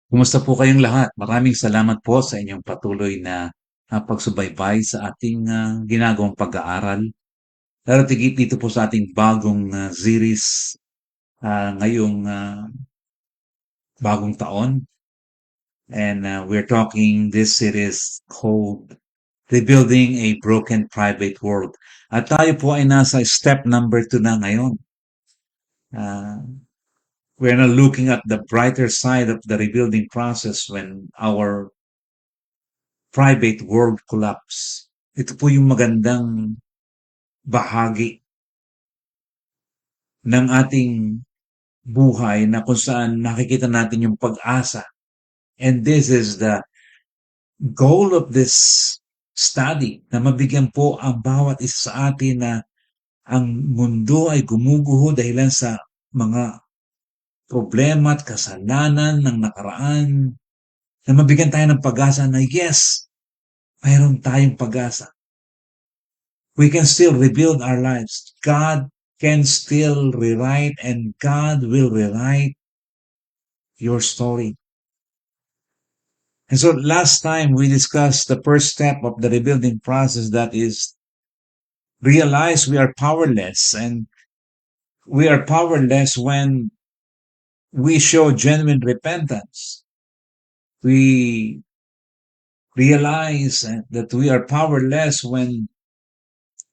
Kumusta po kayong lahat? Maraming salamat po sa inyong patuloy na pagsubaybay sa ating ginagawang pag-aaral. Lalo tigit dito po sa ating bagong series ngayong bagong taon. And we're talking this series called Rebuilding a Broken Private World. At tayo po ay nasa step number 2 na ngayon. Uh, we're now looking at the brighter side of the rebuilding process when our private world collapse. Ito po yung magandang bahagi ng ating buhay na kung saan nakikita natin yung pag-asa. And this is the goal of this study, na mabigyan po ang bawat isa sa atin na ang mundo ay gumuguho dahilan sa mga problema at kasalanan ng nakaraan, na mabigyan tayo ng pag-asa na yes, mayroon tayong pag-asa. We can still rebuild our lives. God can still rewrite, and God will rewrite your story. And so last time we discussed the first step of the rebuilding process, that is realize we are powerless, and we are powerless when we show genuine repentance. We realize that we are powerless when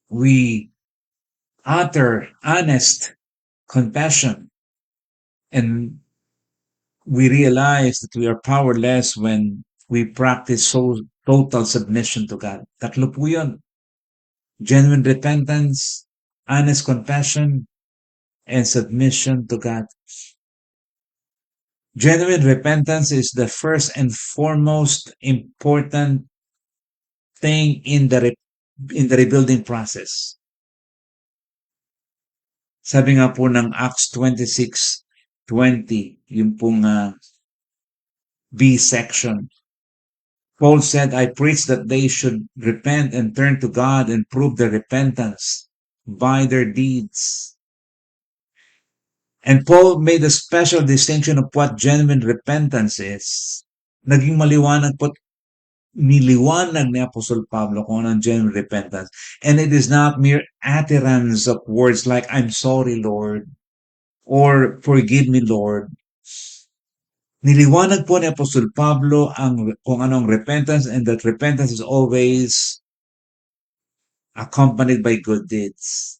we utter honest confession, and we realize that we are powerless when we practice total submission to God. Tatlo po yun. Genuine repentance, honest confession, and submission to God. Genuine repentance is the first and foremost important thing in the rebuilding process. Sabi nga po ng Acts 26:20, yung pong B section. Paul said, I preach that they should repent and turn to God and prove their repentance by their deeds. And Paul made a special distinction of what genuine repentance is. Naging maliwanag po, niliwanag ni Apostol Pablo kung anong genuine repentance. And it is not mere utterance of words like, I'm sorry, Lord, or forgive me, Lord. Niliwanag po ni Apostol Pablo kung anong repentance, and that repentance is always accompanied by good deeds.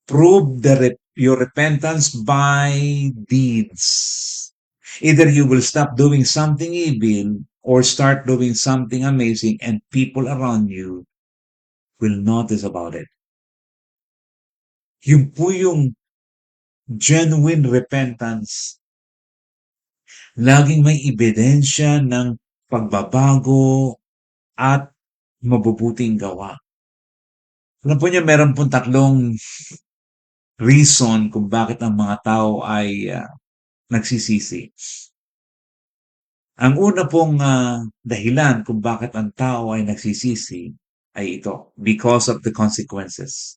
Prove your repentance by deeds. Either you will stop doing something evil or start doing something amazing, and people around you will notice about it. Yun po yung genuine repentance. Laging may ebidensya ng pagbabago at mabubuting gawa. Alam po niyo, meron pong tatlong reason kung bakit ang mga tao ay nagsisisi. Ang una pong dahilan kung bakit ang tao ay nagsisisi ay ito, because of the consequences.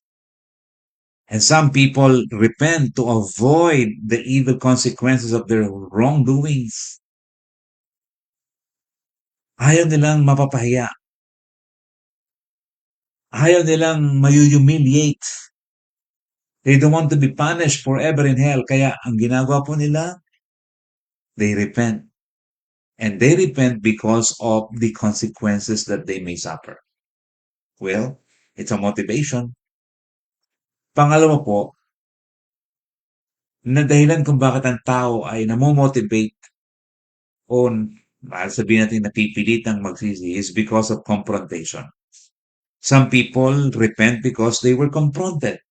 And some people repent to avoid the evil consequences of their wrongdoings. Ayaw nilang mapapahiya. Ayaw nilang mayu-humiliate. They don't want to be punished forever in hell. Kaya ang ginagawa po nila, they repent. And they repent because of the consequences that they may suffer. Well, it's a motivation. Pangalawa po, na dahilan kung bakit ang tao ay namomotivate o sabihin natin napipilitang magsisi is because of confrontation. Some people repent because they were confronted.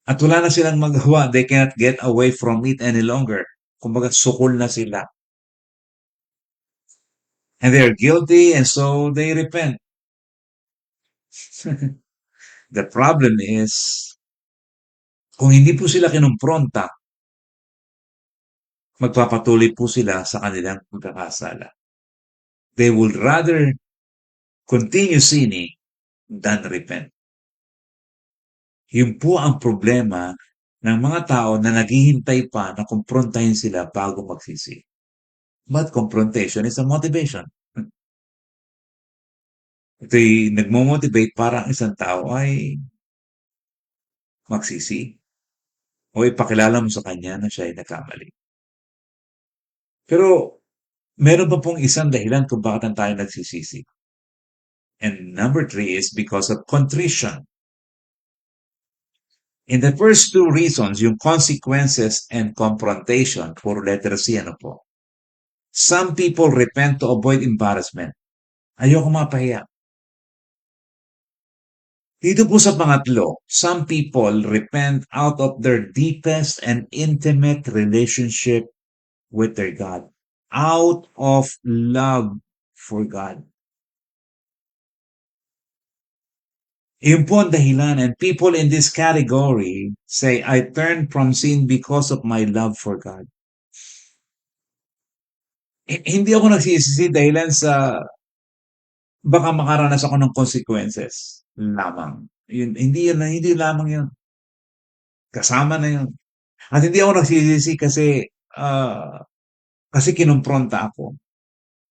At wala na silang magawa. They cannot get away from it any longer. Kumbaga, sukol na sila. And they are guilty, and so they repent. The problem is, kung hindi po sila kinumpronta, magpapatuloy po sila sa kanilang pagkakasala. They would rather continue sinning than repent. Yun po ang problema ng mga tao na naghihintay pa na kumprontahin sila bago magsisi. But confrontation is a motivation. Ito'y nagmo-motivate para ang isang tao ay magsisi o ipakilala mo sa kanya na siya ay nagkamali. Pero meron pa pong isang dahilan kung bakit tayo nagsisisi. And number three is because of contrition. In the first two reasons, yung consequences and confrontation, puro letter C, ano po? Some people repent to avoid embarrassment. Ayoko mapahiya. Dito po sa pangatlo, some people repent out of their deepest and intimate relationship with their God. Out of love for God. Yun po ang dahilan. And people in this category say, I turn from sin because of my love for God. Hindi ako nagsisisi dahilan sa baka makaranas ako ng consequences lamang. Hindi lamang yun. Kasama na yun. At hindi ako nagsisisi kasi kinumpronta ako.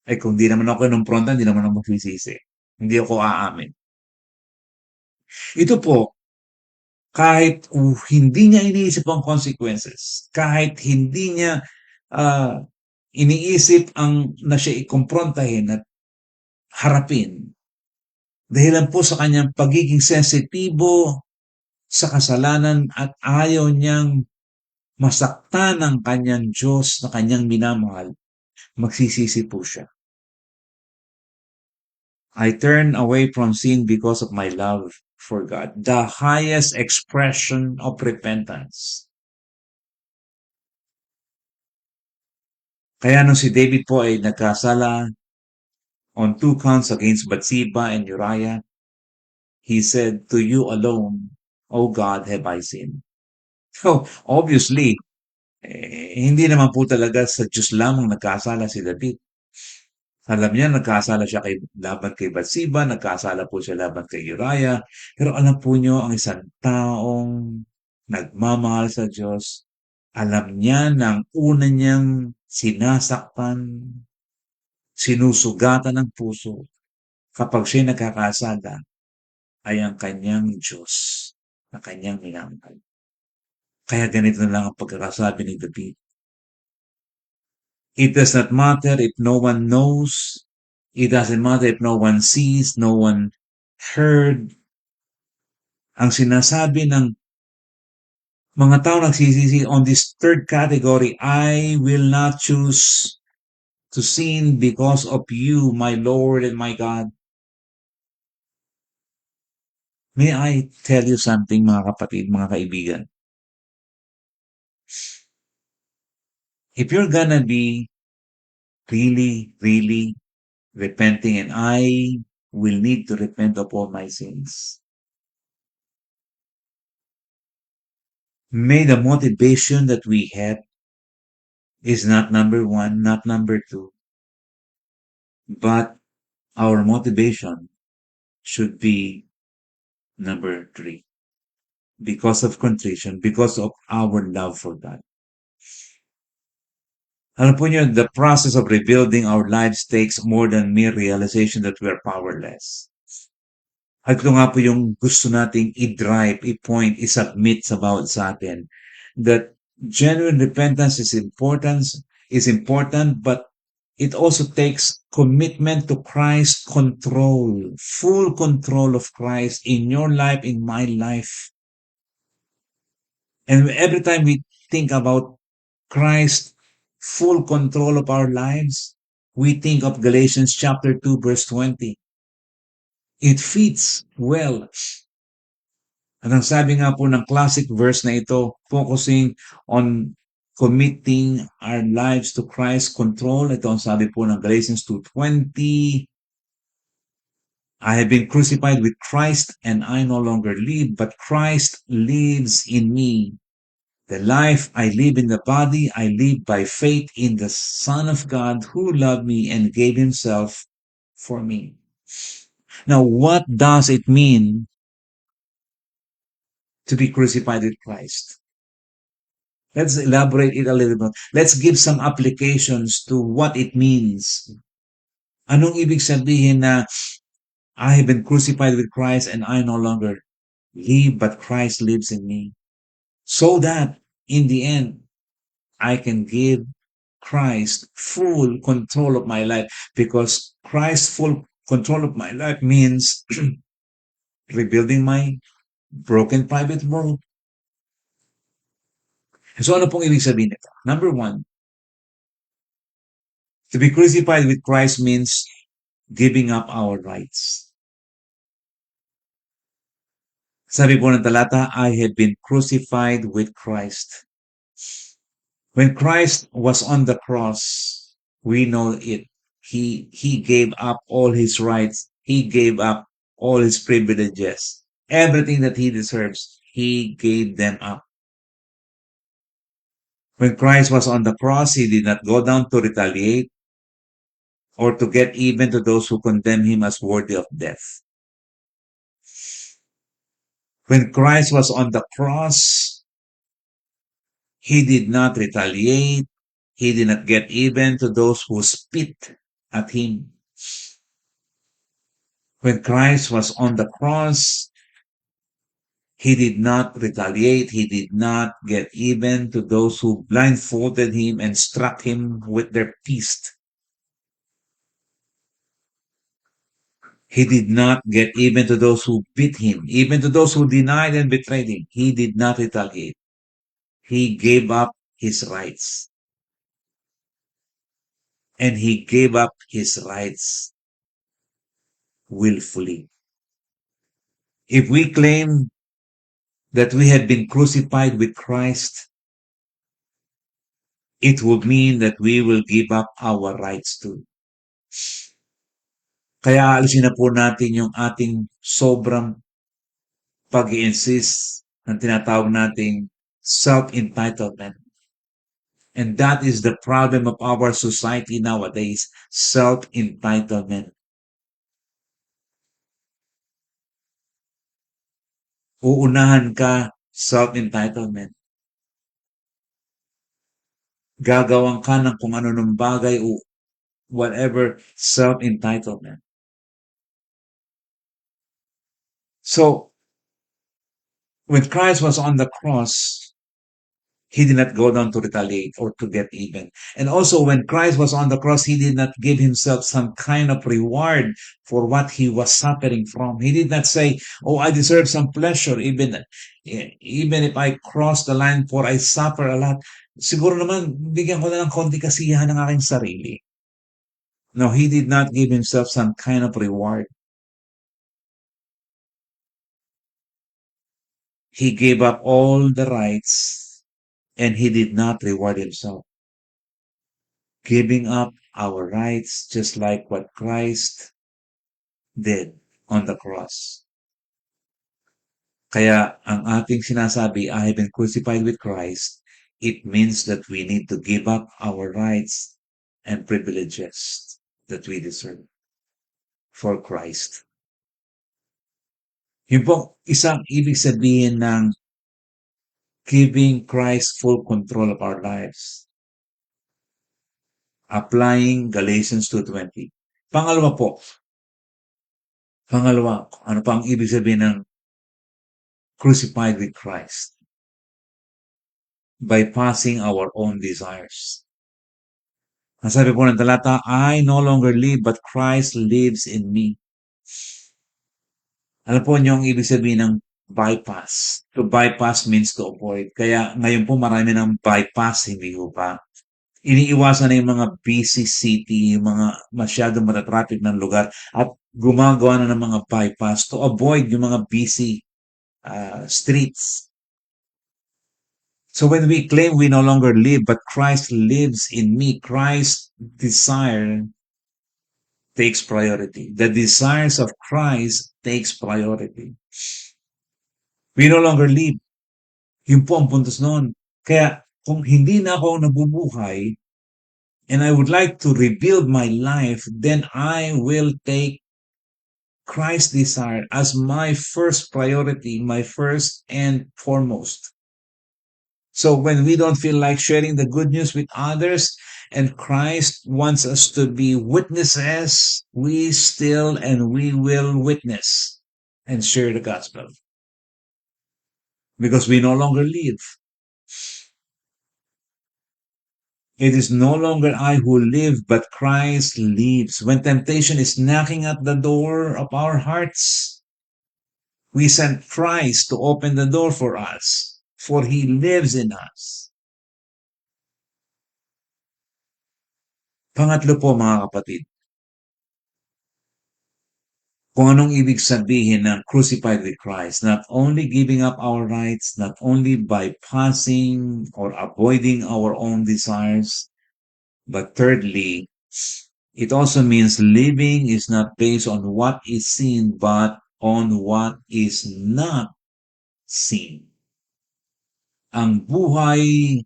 Eh kung di naman ako kinumpronta, hindi naman ako magsisisi. Hindi ako aamin. Ito po, kahit hindi niya iniisip ang consequences, kahit hindi niya uh, iniisip na siya ikumprontahin at harapin, dahilan po sa kanyang pagiging sensitibo sa kasalanan at ayaw niyang masaktan ng kanyang Diyos na kanyang minamahal, magsisisi po siya. I turn away from sin because of my love for God. The highest expression of repentance. Kaya nung si David po ay nagkasala on 2 counts against Bathsheba and Uriah, he said, to you alone, O God, have I sinned. So, obviously, hindi naman po talaga sa Diyos lamang nagkasala si David. Alam niya, nagkasala siya laban kay Bathsheba, nagkasala po siya laban kay Uriah. Pero alam po niyo, ang isang taong nagmamahal sa Diyos, alam niya na ang una niyang sinasaktan, sinusugatan ng puso kapag siya nagkakasala ay ang kanyang Diyos na kanyang minamahal. Kaya ganito na lang ang pagkakasabi ni David. It does not matter if no one knows. It doesn't matter if no one sees, no one heard. Ang sinasabi ng mga tao nagsisisi on this third category, I will not choose to sin because of you, my Lord and my God. May I tell you something, mga kapatid, mga kaibigan? If you're gonna be really repenting, and I will need to repent of all my sins, may the motivation that we have is not number one, not number two, but our motivation should be number three. Because of contrition, because of our love for God. Alam po niyo, the process of rebuilding our lives takes more than mere realization that we are powerless. At ito nga po yung gusto nating i-drive, i-point, i-submit sa bawat sa atin. That genuine repentance is important, but it also takes commitment to Christ's control, full control of Christ in your life, in my life. And every time we think about Christ's full control of our lives, we think of Galatians chapter 2, verse 20. It fits well. At ang sabi nga po ng classic verse na ito, focusing on committing our lives to Christ's control. Ito ang sabi po ng Galatians 2:20. I have been crucified with Christ and I no longer live, but Christ lives in me. The life I live in the body, I live by faith in the Son of God who loved me and gave himself for me. Now, what does it mean to be crucified with Christ? Let's elaborate it a little bit. Let's give some applications to what it means. Anong ibig sabihin na I have been crucified with Christ and I no longer live, but Christ lives in me. So that in the end, I can give Christ full control of my life, because Christ's full control of my life means rebuilding my broken private world. So ano pong ibig sabihin nito? Number one, to be crucified with Christ means giving up our rights. Sabi po ng talata, I have been crucified with Christ. When Christ was on the cross, we know it. He gave up all his rights. He gave up all his privileges. Everything that he deserves, he gave them up. When Christ was on the cross, he did not go down to retaliate or to get even to those who condemn him as worthy of death. When Christ was on the cross, he did not retaliate. He did not get even to those who spit at him. When Christ was on the cross, he did not retaliate. He did not get even to those who blindfolded him and struck him with their fist. He did not get even to those who beat him, even to those who denied and betrayed him. He did not retaliate. He gave up his rights. And he gave up his rights willfully. If we claim that we have been crucified with Christ, it would mean that we will give up our rights too. Kaya alisin na po natin yung ating sobrang pag-i-insist ng tinatawag nating self-entitlement. And that is the problem of our society nowadays, self-entitlement. Uunahan ka, self-entitlement. Gagawan ka ng kung ano ng bagay o whatever, self-entitlement. So, when Christ was on the cross, he did not go down to retaliate or to get even. And also, when Christ was on the cross, he did not give himself some kind of reward for what he was suffering from. He did not say, oh, I deserve some pleasure, even if I cross the line for I suffer a lot. Siguro naman, bigyan ko na ng konti kasiyahan ng aking sarili. No, he did not give himself some kind of reward. He gave up all the rights and he did not reward himself. Giving up our rights just like what Christ did on the cross. Kaya ang ating sinasabi, I have been crucified with Christ, it means that we need to give up our rights and privileges that we deserve for Christ. Yun po isang ibig sabihin ng giving Christ full control of our lives. Applying Galatians 2:20. Pangalawa, ano pa ang ibig sabihin ng crucified with Christ? Bypassing our own desires. Ang sabi po ng talata, I no longer live, but Christ lives in me. Alam po niyo ang ibig sabihin ng bypass. To bypass means to avoid. Kaya ngayon po marami ng bypass, hindi po ba? Iniiwasan na yung mga busy city, yung mga masyadong matatraffic ng lugar at gumagawa na ng mga bypass to avoid yung mga busy streets. So when we claim we no longer live, but Christ lives in me, Christ's desire takes priority. The desires of Christ takes priority. We no longer live. Yun po ang puntos noon. Kaya kung hindi na ako nabubuhay, and I would like to rebuild my life, then I will take Christ's desire as my first priority, my first and foremost. So when we don't feel like sharing the good news with others and Christ wants us to be witnesses, we still and we will witness and share the gospel because we no longer live. It is no longer I who live, but Christ lives. When temptation is knocking at the door of our hearts, we send Christ to open the door for us, for He lives in us. Pangatlo po mga kapatid, kung anong ibig sabihin ng crucified with Christ, not only giving up our rights, not only bypassing or avoiding our own desires, but thirdly, it also means living is not based on what is seen, but on what is not seen. Ang buhay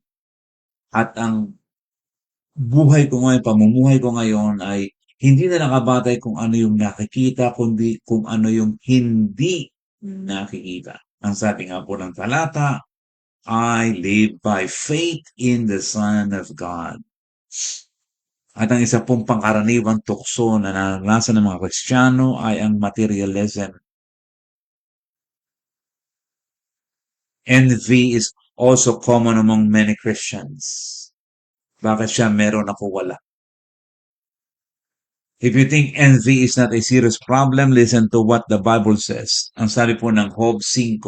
at ang buhay ko ngayon, pamumuhay ko ngayon ay hindi na nakabatay kung ano yung nakikita, kundi kung ano yung hindi nakikita. Ang sabi nga po ng talata, I live by faith in the Son of God. At ang isa pong pangkaraniwang tukso na naranasan ng mga Kristiyano ay ang materialism. Envy is also common among many Christians. Bakit siya meron ako wala? If you think envy is not a serious problem, listen to what the Bible says. Ang sabi po ng Job 5,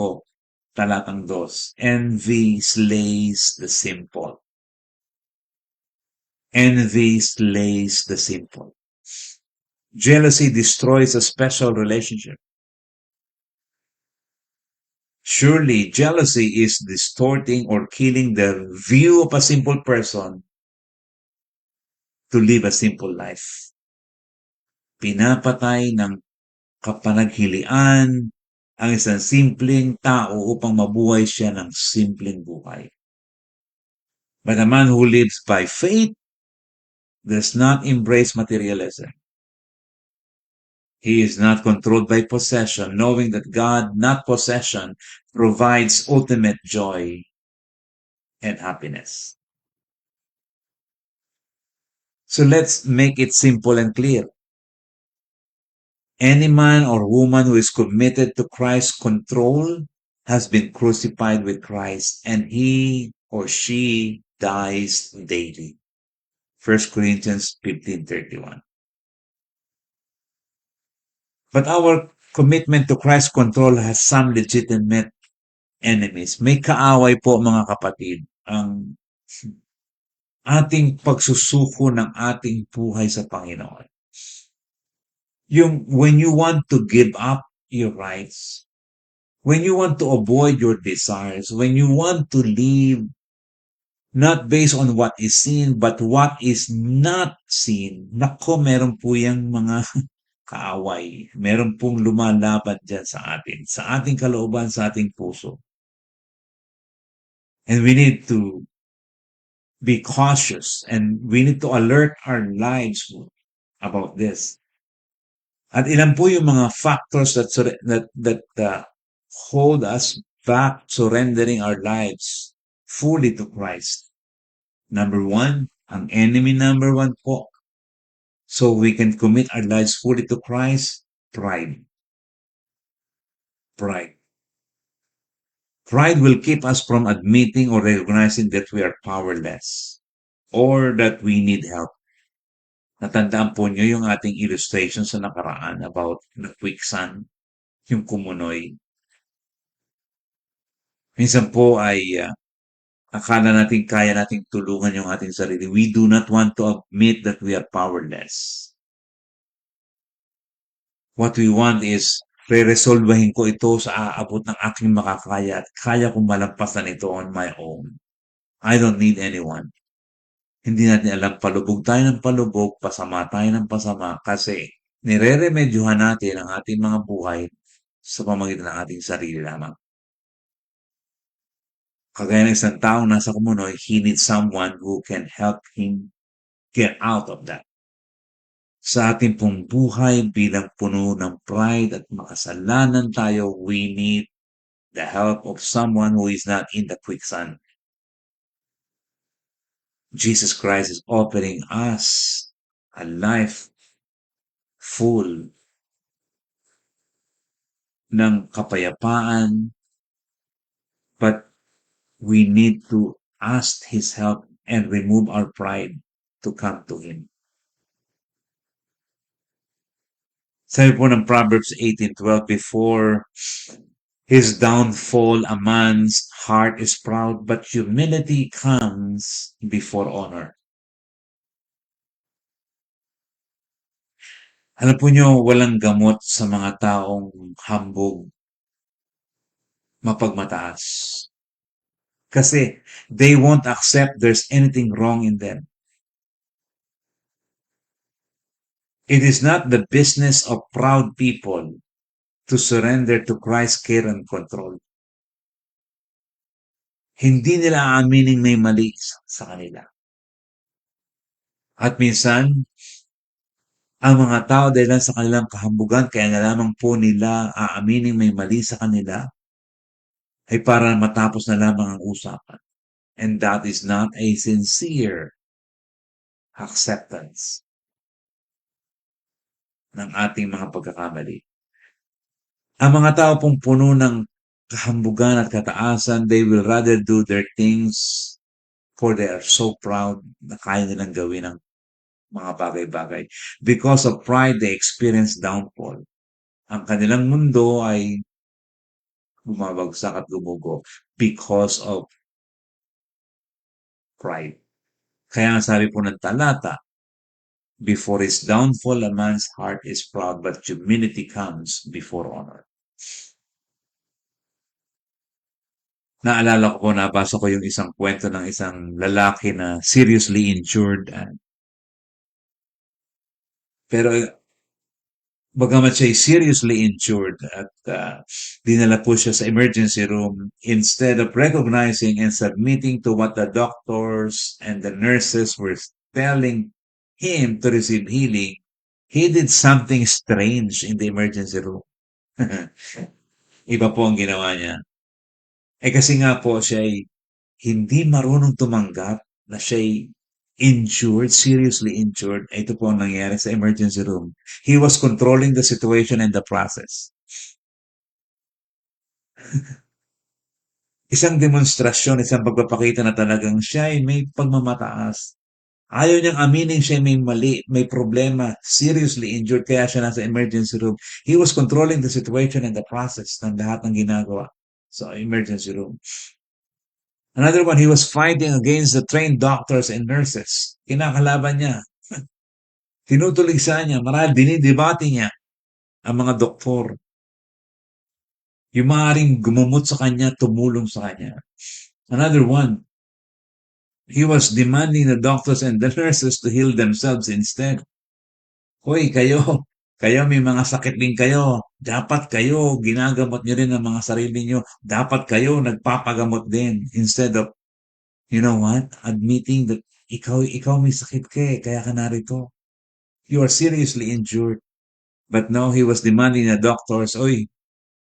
talatang 2, envy slays the simple. Envy slays the simple. Jealousy destroys a special relationship. Surely, jealousy is distorting or killing the view of a simple person to live a simple life. Pinapatay ng kapanaghilian ang isang simpleng tao upang mabuhay siya ng simpleng buhay. But a man who lives by faith does not embrace materialism. He is not controlled by possession, knowing that God, not possession, provides ultimate joy and happiness. So let's make it simple and clear. Any man or woman who is committed to Christ's control has been crucified with Christ, and he or she dies daily. 1 Corinthians 15:31. But our commitment to Christ's control has some legitimate enemies. May kaaway po mga kapatid ang ating pagsusuko ng ating buhay sa Panginoon. Yung when you want to give up your rights, when you want to avoid your desires, when you want to live not based on what is seen, but what is not seen, nako, meron po yung mga kaaway. Meron pong lumalaban dyan sa atin, sa ating kalooban, sa ating puso. And we need to be cautious and we need to alert our lives about this. At ilan po yung mga factors that hold us back surrendering our lives fully to Christ. Number one, ang enemy number one po, so we can commit our lives fully to Christ, pride. Pride. Pride will keep us from admitting or recognizing that we are powerless or that we need help. Natandaan po niyo yung ating illustration sa nakaraan about the quicksand, yung kumunoy. Minsan po ay akala natin kaya nating tulungan yung ating sarili. We do not want to admit that we are powerless. What we want is re-resolvahin ko ito sa aabot ng aking makakaya at kaya kong malampasan ito on my own. I don't need anyone. Hindi natin alam, palubog tayo ng palubog, pasama tayo ng pasama kasi nire-remedyohan natin ang ating mga buhay sa pamamagitan ng ating sarili lamang. Kagaya ng isang taong nasa kumunoy, he needs someone who can help him get out of that. Sa ating pong buhay bilang puno ng pride at makasalanan tayo, we need the help of someone who is not in the quicksand. Jesus Christ is offering us a life full ng kapayapaan, but we need to ask His help and remove our pride to come to Him. Sabi po ng Proverbs 18:12, before his downfall, a man's heart is proud, but humility comes before honor. Alam po nyo, walang gamot sa mga taong hambog, mapagmataas. Kasi they won't accept there's anything wrong in them. It is not the business of proud people to surrender to Christ's care and control. Hindi nila aaminin may mali sa kanila. At minsan, ang mga tao dahil sa kanilang kahambugan, kaya na lamang po nila aaminin may mali sa kanila, ay para matapos na lamang ang usapan. And that is not a sincere acceptance ng ating mga pagkakamali. Ang mga tao pong puno ng kahambugan at kataasan, they will rather do their things for they are so proud na kaya nilang gawin ang mga bagay-bagay. Because of pride, they experience downfall. Ang kanilang mundo ay bumabagsak at gumugo because of pride. Kaya ang sabi po ng talata, before his downfall, a man's heart is proud, but humility comes before honor. Naalala ko po, nabasa ko yung isang kwento ng isang lalaki na seriously injured. Pero bagamat siya seriously injured at dinala po siya sa emergency room, instead of recognizing and submitting to what the doctors and the nurses were telling him to receive healing, he did something strange in the emergency room. Iba po ang ginawa niya. Kasi nga po siya ay hindi marunong tumanggap na siya ay injured, seriously injured. Ito po ang nangyari sa emergency room. He was controlling the situation and the process. Isang demonstrasyon, isang pagpapakita na talagang siya ay may pagmamataas. Ayaw niyang aminin siya may mali, may problema, seriously injured, kaya siya nasa emergency room. He was controlling the situation and the process ng lahat ng ginagawa sa emergency room. Another one, he was fighting against the trained doctors and nurses. Kinakalaban niya. Tinutuligsa niya, marahil dinidebate niya ang mga doktor. Yung maaaring gumamot sa kanya, tumulong sa kanya. Another one, he was demanding the doctors and the nurses to heal themselves instead. Hoy, kayo may mga sakit din kayo. Dapat kayo, ginagamot niyo rin ang mga sarili niyo. Dapat kayo, nagpapagamot din. Instead of, you know what? Admitting that ikaw may sakit ka kaya ka narito. You are seriously injured. But no, he was demanding the doctors, oy,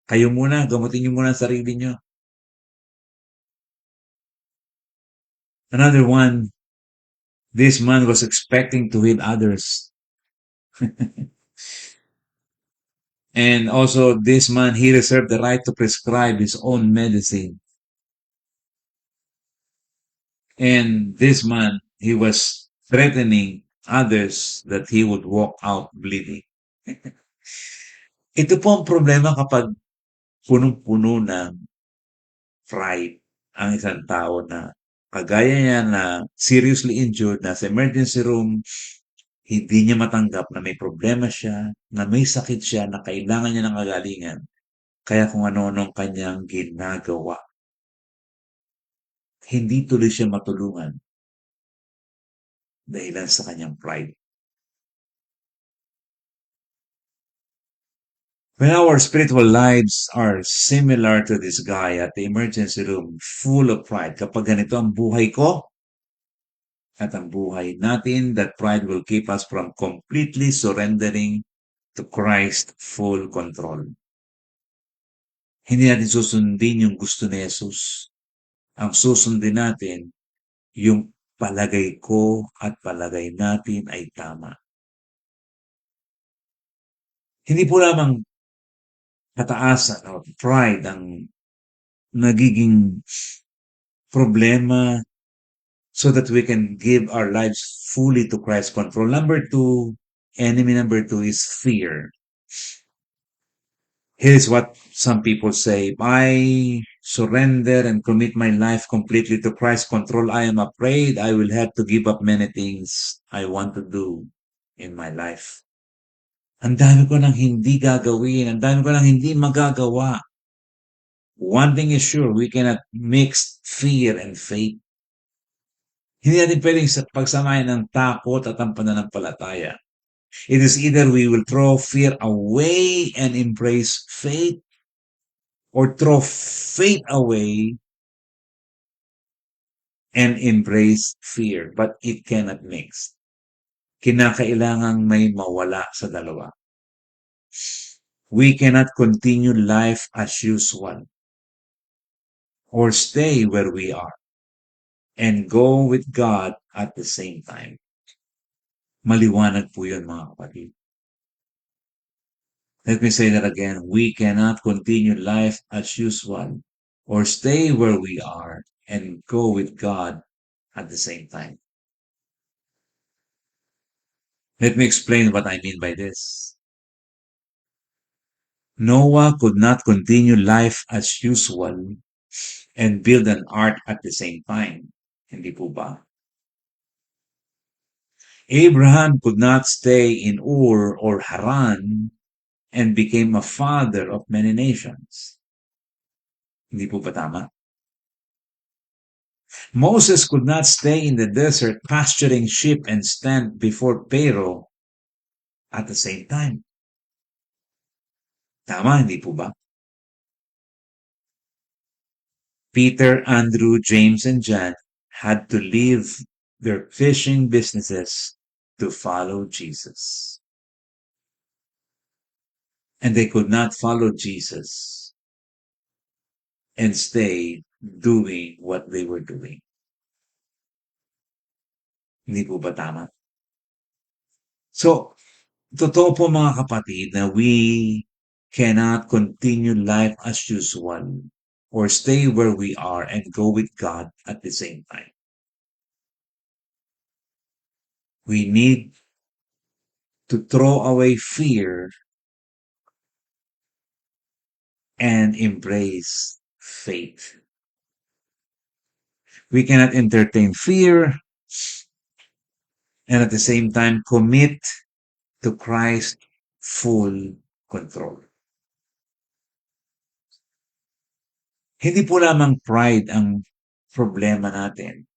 kayo muna, gamutin niyo muna ang sarili niyo. Another one, this man was expecting to heal others. And also, this man, he reserved the right to prescribe his own medicine. And this man, he was threatening others that he would walk out bleeding. Ito po ang problema kapag punong-puno ng pride ang isang tao na kagaya niya na seriously injured, nasa emergency room, hindi niya matanggap na may problema siya, na may sakit siya, na kailangan niya ng kagalingan. Kaya kung ano-anong kanyang ginagawa, hindi tuloy siya matulungan dahilan sa kanyang pride. When our spiritual lives are similar to this guy at the emergency room, full of pride, kapag ganito ang buhay ko at ang buhay natin, that pride will keep us from completely surrendering to Christ's full control. Hindi natin susundin yung gusto ni Jesus. Ang susundin natin, yung palagay ko at palagay natin ay tama. Hindi po lamang kataasan o pride ang nagiging problema so that we can give our lives fully to Christ's control. Number two, enemy number two is fear. Here's what some people say: I surrender and commit my life completely to Christ's control. I am afraid I will have to give up many things I want to do in my life. Ang dami ko nang hindi gagawin. Ang dami ko nang hindi magagawa. One thing is sure, we cannot mix fear and faith. Hindi natin pwedeng pagsamahin ng takot at ang pananampalataya. It is either we will throw fear away and embrace faith, or throw faith away and embrace fear. But it cannot mix. Kinakailangang may mawala sa dalawa. We cannot continue life as usual or stay where we are and go with God at the same time. Maliwanag po yun, mga kapatid. Let me say that again. We cannot continue life as usual or stay where we are and go with God at the same time. Let me explain what I mean by this. Noah could not continue life as usual and build an ark at the same time. Hindi po ba? Abraham could not stay in Ur or Haran and became a father of many nations. Hindi po ba tama? Moses could not stay in the desert pasturing sheep and stand before Pharaoh at the same time. Tama, hindi po ba? Peter, Andrew, James, and John had to leave their fishing businesses to follow Jesus. And they could not follow Jesus and stay doing what they were doing. Hindi po ba tama? So, totoo po mga kapatid na we cannot continue life as usual or stay where we are and go with God at the same time. We need to throw away fear and embrace faith. We cannot entertain fear and at the same time commit to Christ full control. Hindi po lamang pride ang problema natin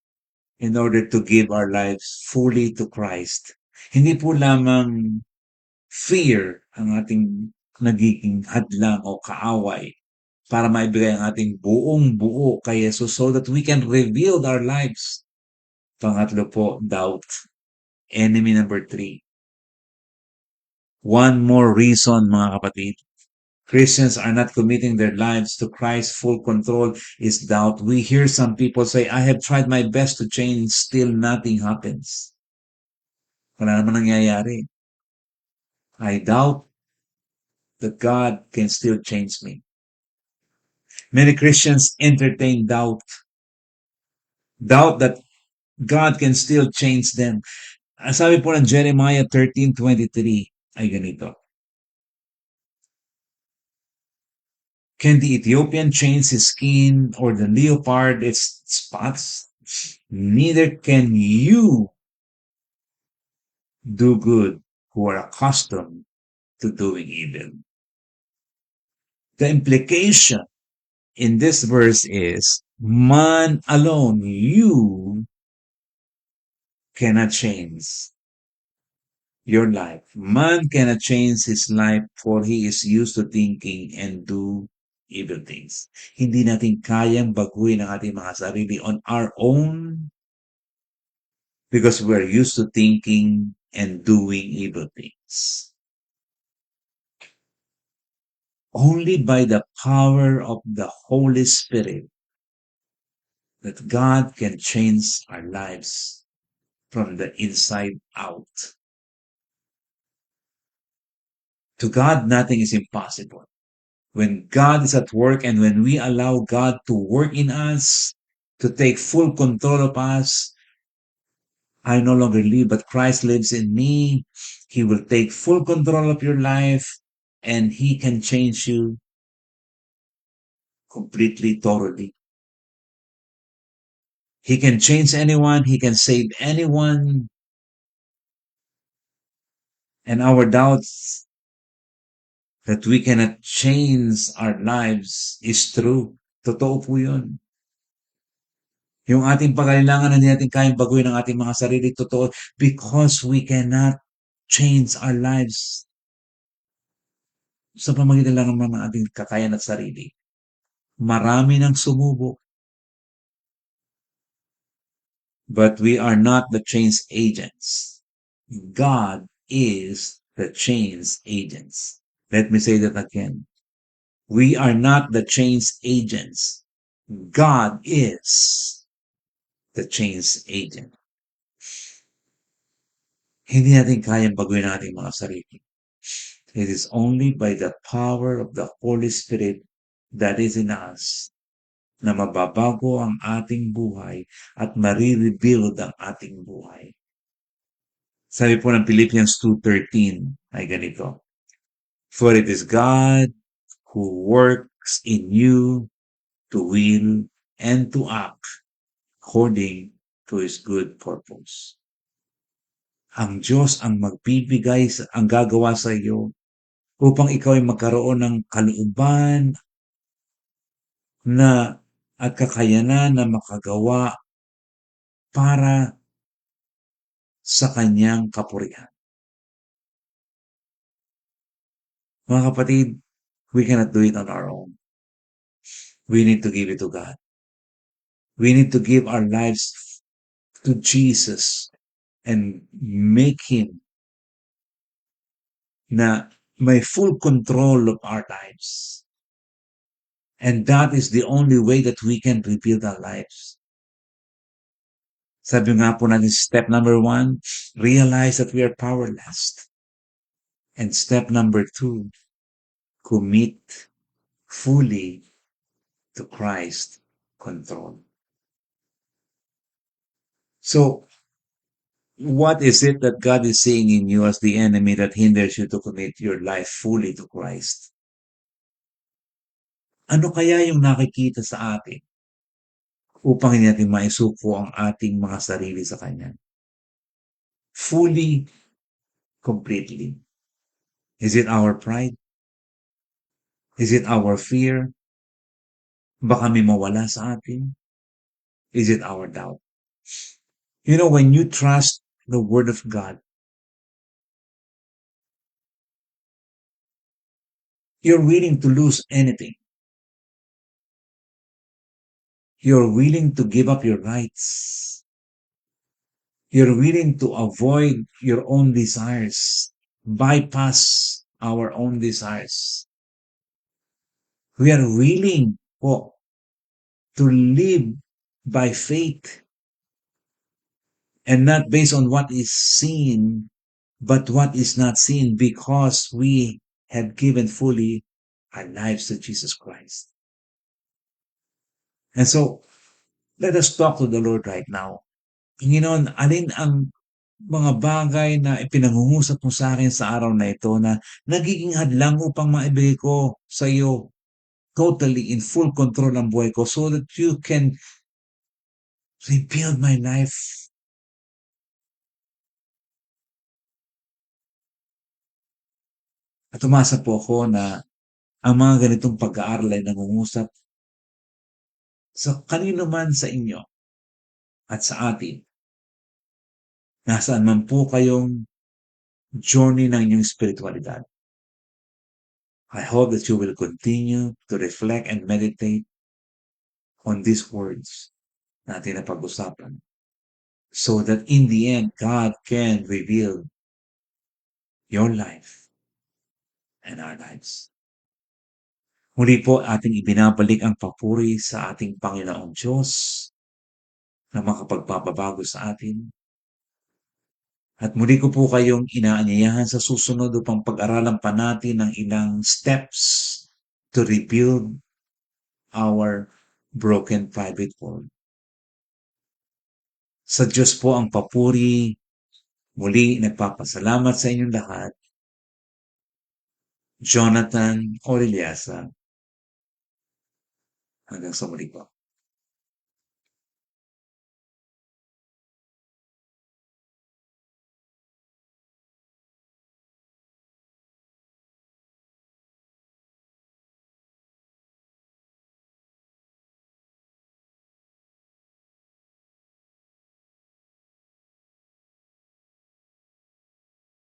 in order to give our lives fully to Christ. Hindi po lamang fear ang ating nagiging hadlang o kaaway para maibigay ang ating buong buo kay Jesus so that we can reveal our lives. Pangatlo po, doubt. Enemy number 3. One more reason, mga kapatid, Christians are not committing their lives to Christ's full control is doubt. We hear some people say, I have tried my best to change, still nothing happens. Wala naman nangyayari. I doubt that God can still change me. Many Christians entertain doubt. Doubt that God can still change them. Ang sabi po ng Jeremiah 13:23 ay ganito. Can the Ethiopian change his skin or the leopard its spots? Neither can you do good who are accustomed to doing evil. The implication in this verse is man alone, you cannot change your life. Man cannot change his life for he is used to thinking and do evil things. Hindi natin kayang baguhin ang ating mga sarili on our own because we're used to thinking and doing evil things. Only by the power of the Holy Spirit that God can change our lives from the inside out. To God, nothing is impossible. When God is at work and when we allow God to work in us, to take full control of us, I no longer live, but Christ lives in me. He will take full control of your life and He can change you completely, totally. He can change anyone. He can save anyone. And our doubts that we cannot change our lives is true. Totoo po yun. Yung ating pangailangan na hindi natin kayang baguhin ang ating mga sarili, totoo, because we cannot change our lives sa pamagitan lang ng ating kakayahan at sarili. Marami nang sumubok. But we are not the change agents. God is the change agents. Let me say that again. We are not the change agents. God is the change agent. Hindi natin kayang baguhin ang ating mga sarili. It is only by the power of the Holy Spirit that is in us na mababago ang ating buhay at marirebuild ang ating buhay. Sabi po ng Philippians 2:13 ay ganito. For it is God who works in you to will and to act according to His good purpose. Ang Diyos ang magbibigay, ang gagawa sa iyo upang ikaw ay magkaroon ng kalooban na at kakayanan na makagawa para sa kanyang kapurihan. Mga kapatid, we cannot do it on our own. We need to give it to God. We need to give our lives to Jesus and make Him na may full control of our lives. And that is the only way that we can rebuild our lives. Sabi nga po natin, step number 1, realize that we are powerless. And step number 2, commit fully to Christ's control. So, what is it that God is saying in you as the enemy that hinders you to commit your life fully to Christ? Ano kaya yung nakikita sa atin upang hindi natin maisuko ang ating mga sarili sa Kanya? Fully, completely. Is it our pride? Is it our fear? Baka may mawala sa atin? Is it our doubt? You know, when you trust the Word of God, you're willing to lose anything. You're willing to give up your rights. You're willing to avoid your own desires, bypass our own desires. We are willing po to live by faith and not based on what is seen, but what is not seen, because we have given fully our lives to Jesus Christ. And so, let us talk to the Lord right now. Panginoon, alin ang mga bagay na ipinangungusap mo sa akin sa araw na ito na nagiging hadlang upang maibigay ko sa iyo totally in full control ang buhay ko so that you can rebuild my life. At umasa po ako na ang mga ganitong pag-aaral ay nangungusap sa kanino man sa inyo at sa atin. Nasaan man po kayong journey ng inyong spiritualidad. I hope that you will continue to reflect and meditate on these words natin na pag-usapan so that in the end, God can reveal your life and our lives. Muli po ating ibinabalik ang papuri sa ating Panginoong Diyos na makapagpapabago sa atin. At muli ko po kayong inaanyayahan sa susunod upang pag-aralan pa natin ang ilang steps to rebuild our broken private world. Sa Diyos po ang papuri. Muli nagpapasalamat sa inyong lahat. Jonathan Orellasa. Hanggang sa muli po.